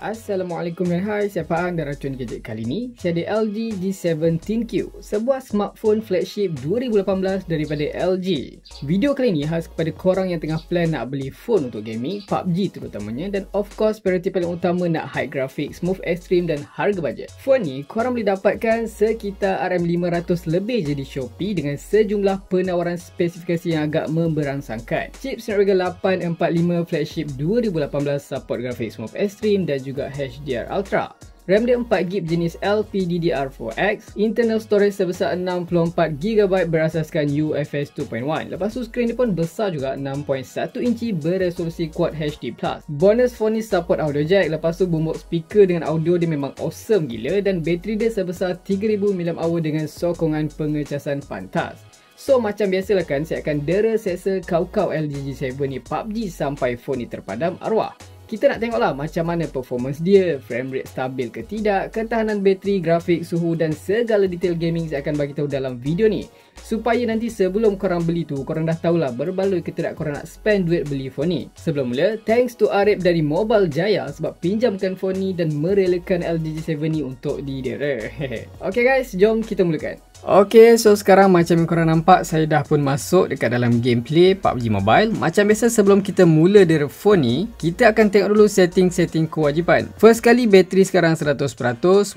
Assalamualaikum dan hai, saya Fahang dan racun gadget kali ini. Saya ada LG G17Q, sebuah smartphone flagship 2018 daripada LG. Video kali ini khas kepada korang yang tengah plan nak beli phone untuk gaming, PUBG terutamanya, dan of course priority paling utama nak high graphic, smooth extreme dan harga bajet. Phone ni korang boleh dapatkan sekitar RM500 lebih je di Shopee dengan sejumlah penawaran spesifikasi yang agak memberangsangkan. Chip Snapdragon 845 flagship 2018 support grafik smooth extreme dan juga HDR Ultra. RAM dia 4GB jenis LPDDR4X, internal storage sebesar 64GB berasaskan UFS 2.1. Lepas tu skrin dia pun besar juga, 6.1 inci beresolusi Quad HD+. Bonus phone ni support audio jack, lepas tu boombox speaker dengan audio dia memang awesome gila dan bateri dia sebesar 3000 mAh dengan sokongan pengecasan pantas. So macam biasalah kan, saya akan dera seksa kau-kau LG G7 ni PUBG sampai phone ni terpadam arwah. Kita nak tengoklah macam mana performance dia, frame rate stabil ke tidak, ketahanan bateri, grafik, suhu dan segala detail gaming saya akan bagi tahu dalam video ni. Supaya nanti sebelum korang beli tu, korang dah tahulah berbaloi ke tidak korang nak spend duit beli phone ni. Sebelum mula, thanks to Arif dari Mobile Jaya sebab pinjamkan phone ni dan merelakan LG G7 ni untuk didera. Okay guys, jom kita mulakan. Okay, so sekarang macam yang korang nampak, saya dah pun masuk dekat dalam gameplay PUBG Mobile. Macam biasa sebelum kita mula dera phone ni, kita akan tengok dulu setting-setting kewajipan. First kali, bateri sekarang 100%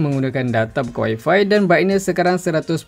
menggunakan data buka Wi-Fi dan brightness sekarang 100%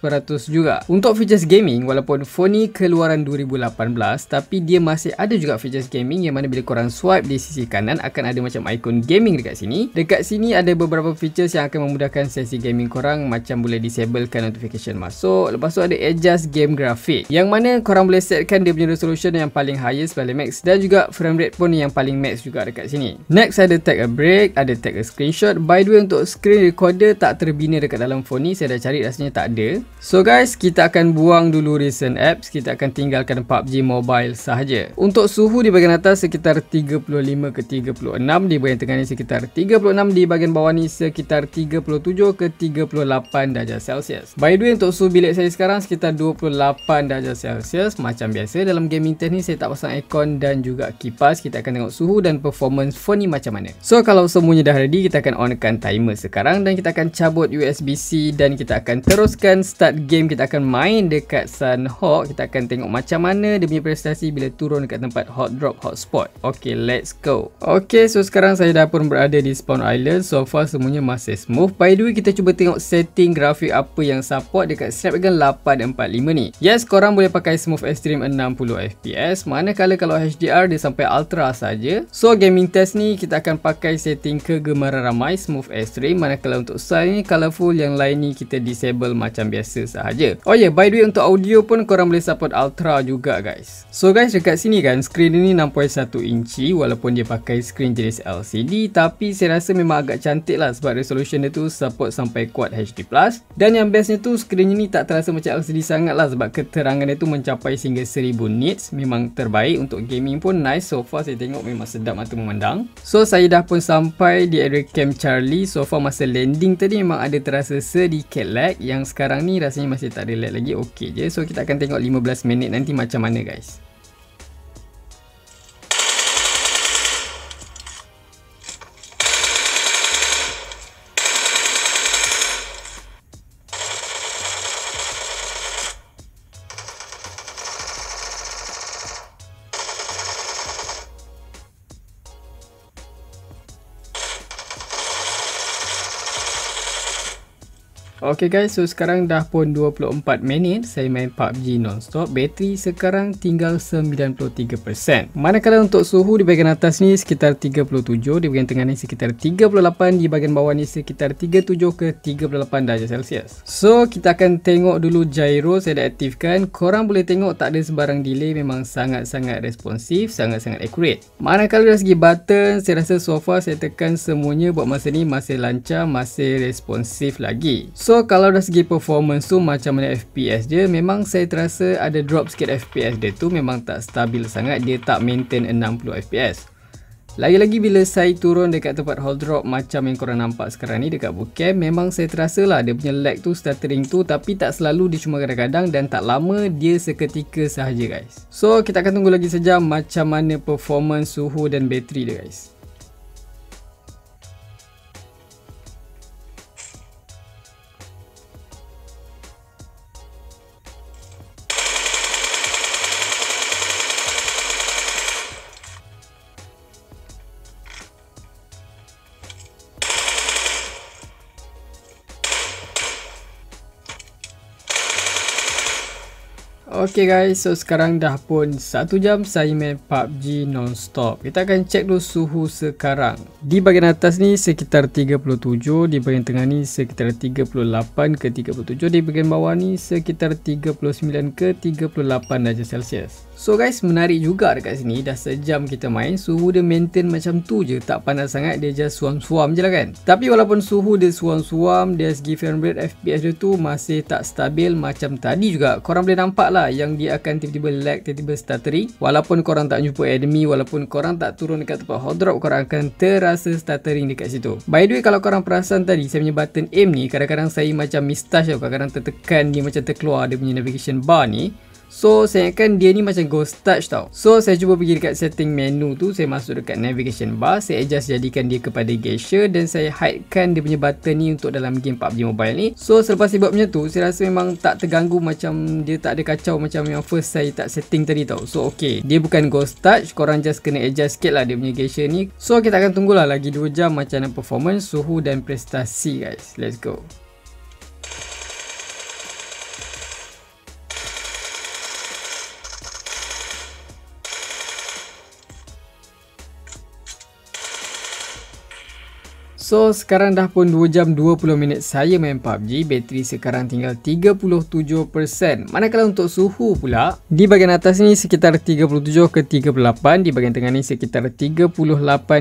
juga. Untuk features gaming, walaupun phone ni keluaran 2018, tapi dia masih ada juga features gaming yang mana bila korang swipe di sisi kanan akan ada macam ikon gaming dekat sini. Dekat sini ada beberapa features yang akan memudahkan sesi gaming korang, macam boleh disablekan notification masuk. Lepas tu ada adjust game graphic yang mana korang boleh setkan dia punya resolution yang paling highest, paling max, dan juga frame rate pun yang paling max juga dekat sini. Next ada take a break, ada take a screenshot. By the way, untuk screen recorder tak terbina dekat dalam phone ni, saya dah cari rasanya tak ada. So guys, kita akan buang dulu recent apps, kita akan tinggalkan PUBG Mobile sahaja. Untuk suhu di bahagian atas sekitar 35 ke 36, di bahagian tengah ni sekitar 36, di bahagian bawah ni sekitar 37 ke 38 darjah Celsius. By the way, untuk suhu bilik saya sekarang sekitar 28 darjah Celsius. Macam biasa dalam gaming test ni saya tak pasang aircon dan juga kipas. Kita akan tengok suhu dan performance phone ni macam mana. So kalau semuanya dah ready, kita akan onkan timer sekarang dan kita akan cabut USB-C dan kita akan teruskan start game. Kita akan main dekat Sunhawk. Kita akan tengok macam mana dia punya prestasi bila turun dekat tempat hot drop hotspot. Okay, let's go. Okay, so sekarang saya dah pun berada di Spawn Island. So far semuanya masih smooth. By the way, kita cuba tengok setting grafik apa yang support dekat Snapdragon 845 ni. Yes, korang boleh pakai smooth extreme 60fps, manakala kalau HDR dia sampai ultra saja. So gaming test ni kita akan pakai setting kegemaran ramai smooth extreme, manakala untuk style ni colorful, yang lain ni kita disable macam biasa sahaja. Oh yeah, by the way untuk audio pun korang boleh support ultra juga guys. So guys, dekat sini kan skrin ni 6.1 inci walaupun dia pakai skrin jenis LCD, tapi saya rasa memang agak cantik lah sebab resolution dia tu support sampai Quad HD+. Dan yang bestnya tu skrin ni tak terasa macam LCD sangat lah sebab keterangan dia tu mencapai sehingga 1000 nits. Memang terbaik. Untuk gaming pun nice. So far saya tengok memang sedap mata memandang. So saya dah pun sampai di area Camp Charlie. So far masa landing tadi memang ada terasa sedikit lag. Yang sekarang ni rasanya masih tak ada lag lagi. Okey je. So kita akan tengok 15 minit nanti macam mana guys. Okay guys, so sekarang dah pun 24 minit saya main PUBG non-stop. Bateri sekarang tinggal 93%. Manakala untuk suhu di bahagian atas ni sekitar 37, di bahagian tengah ni sekitar 38, di bahagian bawah ni sekitar 37 ke 38 darjah Celsius. So kita akan tengok dulu gyro, saya dah aktifkan. Korang boleh tengok tak ada sebarang delay, memang sangat-sangat responsif, sangat-sangat accurate. Manakala dari segi button, saya rasa so far saya tekan semuanya buat masa ni masih lancar, masih responsif lagi. So kalau dari segi performance tu macam mana FPS dia, memang saya terasa ada drop sikit FPS dia tu, memang tak stabil sangat, dia tak maintain 60 FPS. Lagi-lagi bila saya turun dekat tempat hold drop macam yang korang nampak sekarang ni dekat bootcamp, memang saya terasa lah dia punya lag tu, stuttering tu, tapi tak selalu, dia cuma kadang-kadang dan tak lama, dia seketika sahaja guys. So kita akan tunggu lagi sejam macam mana performance, suhu dan bateri dia guys. Okay guys, so sekarang dah pun 1 jam saya main PUBG non-stop. Kita akan cek dulu suhu sekarang. Di bahagian atas ni sekitar 37, di bahagian tengah ni sekitar 38 ke 37, di bahagian bawah ni sekitar 39 ke 38 darjah Celsius. So guys, menarik juga dekat sini, dah sejam kita main, suhu dia maintain macam tu je, tak panas sangat, dia just suam-suam je lah kan. Tapi walaupun suhu dia suam-suam, dari segi frame rate FPS dia tu masih tak stabil macam tadi juga. Korang boleh nampak lah yang dia akan tiba-tiba lag, tiba-tiba stuttering. Walaupun korang tak jumpa enemy, walaupun korang tak turun dekat tempat hot drop, korang akan terasa stuttering dekat situ. By the way, kalau korang perasan tadi, saya punya button aim ni, kadang-kadang saya macam miss-touch tau, kadang-kadang tertekan dia macam terkeluar dia punya navigation bar ni. So saya ingatkan dia ni macam ghost touch tau. So saya cuba pergi dekat setting menu tu, saya masuk dekat navigation bar, saya adjust jadikan dia kepada gesture dan saya hidekan dia punya button ni untuk dalam game PUBG Mobile ni. So selepas saya buat macam tu, saya rasa memang tak terganggu, macam dia tak ada kacau macam yang first saya tak setting tadi tau. So okay, dia bukan ghost touch, korang just kena adjust sikit lah dia punya gesture ni. So kita akan tunggulah lagi 2 jam macam mana performance, suhu dan prestasi guys. Let's go. So sekarang dah pun 2 jam 20 minit saya main PUBG, bateri sekarang tinggal 37%. Manakala untuk suhu pula, di bahagian atas ni sekitar 37 ke 38, di bahagian tengah ni sekitar 38,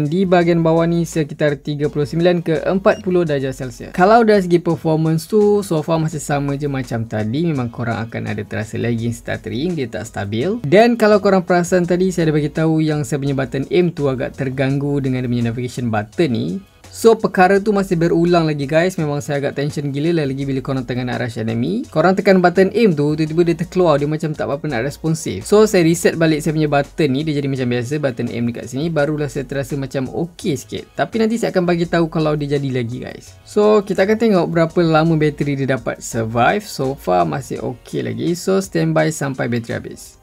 di bahagian bawah ni sekitar 39 ke 40 darjah Celsius. Kalau dari segi performance tu, so far masih sama je macam tadi, memang korang akan ada terasa lagging, stuttering, dia tak stabil. Dan kalau korang perasan tadi, saya ada bagi tahu yang saya punya button aim tu agak terganggu dengan dia punya navigation button ni. So perkara tu masih berulang lagi guys, memang saya agak tension gila lah lagi bila korang tengah nak rush enemy. Korang tekan button aim tu, tiba-tiba dia terkeluar, dia macam tak apa-apa nak responsif. So saya reset balik saya punya button ni, dia jadi macam biasa, button aim dekat sini, barulah saya terasa macam okey sikit. Tapi nanti saya akan bagi tahu kalau dia jadi lagi guys. So kita akan tengok berapa lama bateri dia dapat survive. So far masih okey lagi, so standby sampai bateri habis.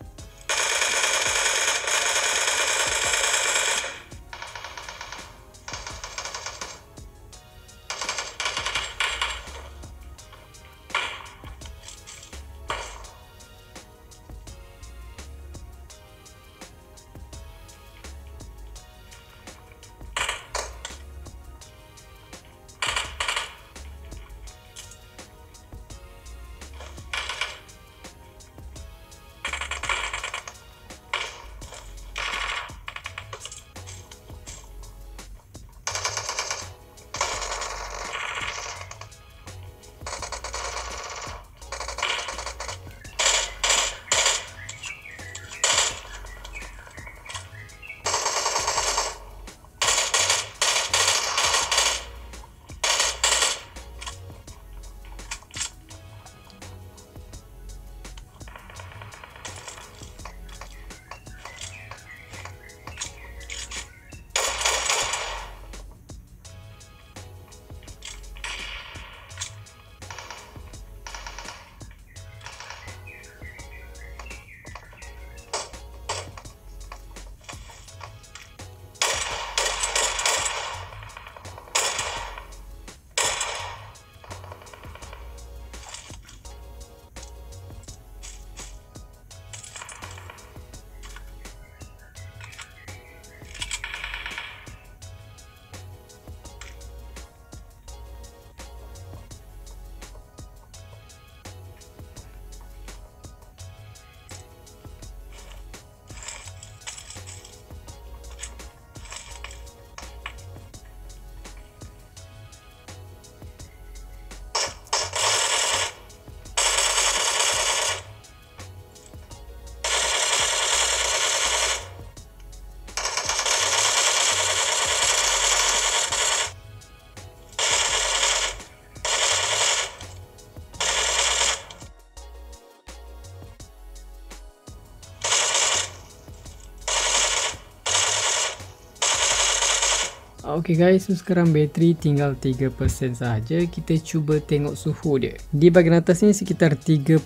Okay guys, so sekarang bateri tinggal 3% sahaja. Kita cuba tengok suhu dia. Di bahagian atas ni sekitar 37,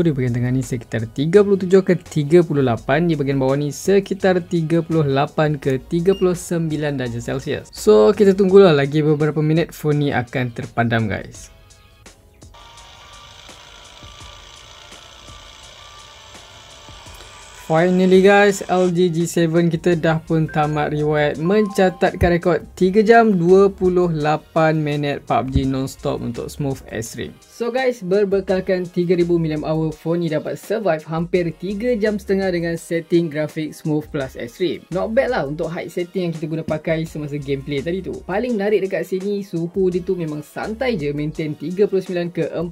di bahagian tengah ni sekitar 37 ke 38, di bahagian bawah ni sekitar 38 ke 39 darjah Celsius. So kita tunggulah lagi beberapa minit, phone ni akan terpadam guys. Finally guys, LG G7 kita dah pun tamat riwayat mencatatkan rekod 3 jam 28 minit PUBG non-stop untuk Smooth S-Ring. So guys, berbekalkan 3000 mAh, phone ni dapat survive hampir 3 jam setengah dengan setting grafik Smooth plus S-Ring. Not bad lah untuk height setting yang kita guna pakai semasa gameplay tadi tu. Paling menarik dekat sini, suhu dia tu memang santai je, maintain 39 ke 40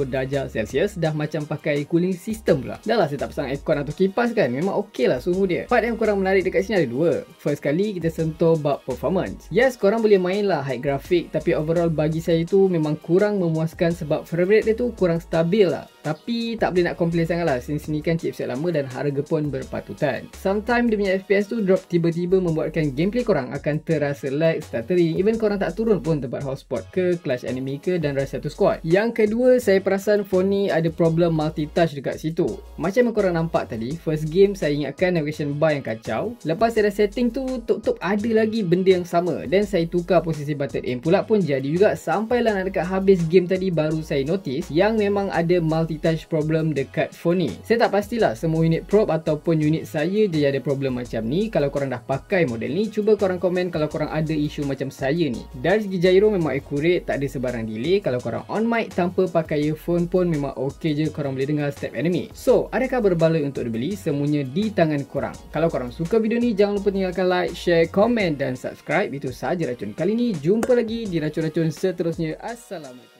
darjah Celsius, dah macam pakai cooling system pula. Dah lah saya tak pasang aircon atau kipas kan, memang okey lah suhu dia. Part yang kurang menarik dekat sini ada dua. First kali kita sentuh bab performance. Yes, korang boleh main lah high grafik, tapi overall bagi saya tu memang kurang memuaskan sebab frame rate dia tu kurang stabil lah. Tapi tak boleh nak complain sangat lah, since ni kan chipset lama dan harga pun berpatutan. Sometimes dia punya FPS tu drop tiba-tiba membuatkan gameplay korang akan terasa lag, stuttering, even korang tak turun pun tempat hotspot ke, clutch enemy ke dan rush satu squad. Yang kedua, saya perasan phone ni ada problem multitouch dekat situ. Macam yang korang nampak tadi, first game saya ingatkan navigation bar yang kacau. Lepas saya dah setting tu, tuk-tuk ada lagi benda yang sama. Dan saya tukar posisi button aim pula pun jadi juga. Sampailah nak dekat habis game tadi baru saya notice yang memang ada multitouch problem dekat phone ni. Saya tak pastilah semua unit probe ataupun unit saya je ada problem macam ni. Kalau korang dah pakai model ni, cuba korang komen kalau korang ada isu macam saya ni. Dari segi gyro memang accurate, tak ada sebarang delay. Kalau korang on mic tanpa pakai earphone pun memang ok je, korang boleh dengar step enemy. So, adakah berbaloi untuk dibeli? Semuanya di tangan korang. Kalau korang suka video ni, jangan lupa tinggalkan like, share, komen dan subscribe. Itu sahaja racun kali ni. Jumpa lagi di racun-racun seterusnya. Assalamualaikum.